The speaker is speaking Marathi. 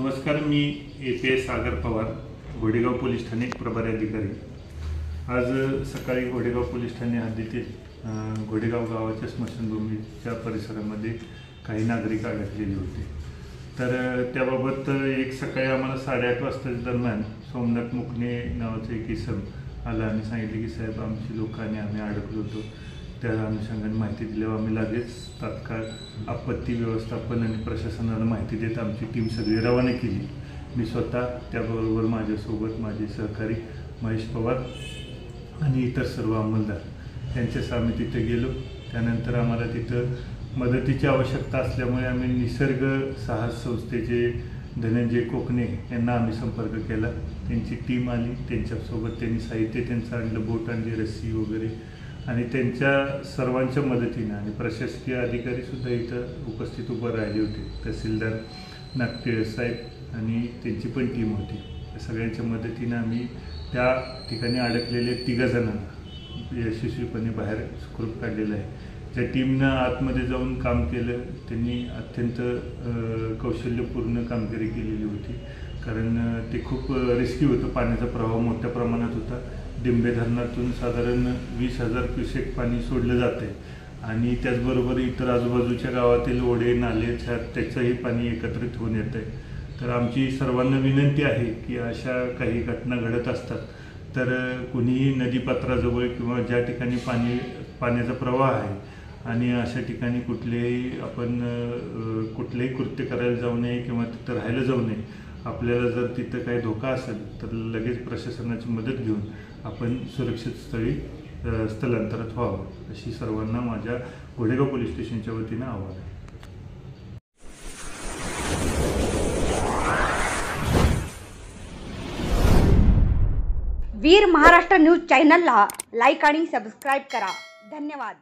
नमस्कार, मी APS सागर पवार, घोडेगाव पोलीस ठाणे प्रभारी अधिकारी। आज सकाळी घोडेगाव पोलीस ठाणे हद्दीतील घोडेगाव गावाच्या स्मशानभूमीच्या परिसरामध्ये काही नागरिक अडकलेले होते। तर त्याबाबत एक सकाळी आम्हाला 8:30 वाजताच्या दरम्यान सोमनाथ मुकणे नावाचे एक इसम आला आणि सांगितले की साहेब आमची लोकांनी आम्ही अडकलो होतो। त्या अनुषंगाने माहिती दिल्यावर आम्ही लगेच तात्काळ आपत्ती व्यवस्थापन आणि प्रशासनाला माहिती देत आमची टीम सगळी रवाना केली। मी स्वतः त्याबरोबर माझ्यासोबत माझे सहकारी महेश पवार आणि इतर सर्व अंमलदार यांच्यासह आम्ही तिथे गेलो। त्यानंतर आम्हाला तिथं मदतीची आवश्यकता असल्यामुळे आम्ही निसर्ग साहस संस्थेचे धनंजय कोकणे यांना आम्ही संपर्क केला। त्यांची टीम आली, त्यांच्यासोबत त्यांनी साहित्य त्यांचं आणलं, बोट आणली, रस्सी वगैरे, आणि त्यांच्या सर्वांच्या मदतीने आणि प्रशासकीय अधिकारीसुद्धा इथं उपस्थित उभं राहिले होते। तहसीलदार नागटिळे साहेब आणि त्यांची पण टीम होती। त्या सगळ्यांच्या मदतीने आम्ही त्या ठिकाणी अडकलेले 3 जणांना यशस्वीपणे बाहेर सुखरूप काढलेलं आहे। ज्या टीमनं आतमध्ये जाऊन काम केलं त्यांनी अत्यंत कौशल्यपूर्ण कामगिरी केलेली होती, कारण ते खूप रिस्की होतं। पाण्याचा प्रवाह मोठ्या प्रमाणात होता। डिंबे धरणातून साधारण 20,000 क्युसेक पाणी सोडलं जाते आणि त्याचबरोबर इतर आजूबाजूच्या गावातील ओढे नाले त्याचंही पाणी एकत्रित होऊन येतं आहे। तर आमची सर्वांना विनंती आहे की अशा काही घटना घडत असतात तर कुणीही नदीपात्राजवळ किंवा ज्या ठिकाणी पाण्याचा प्रवाह आहे आणि अशा ठिकाणी कुठलेही कृत्य करायला जाऊ नये किंवा तिथं राहायला जाऊ नये। आपल्याला जर तिथं काही धोका असेल तर लगेच प्रशासनाची मदत घेऊन आपण सुरक्षित स्थळी स्थलांतरित व्हावं, अशी सर्वांना माझ्या घोडेगाव पोलीस स्टेशनच्या वतीनं आवाहन आहे। वीर महाराष्ट्र न्यूज चॅनलला लाईक आणि सबस्क्राईब करा। धन्यवाद।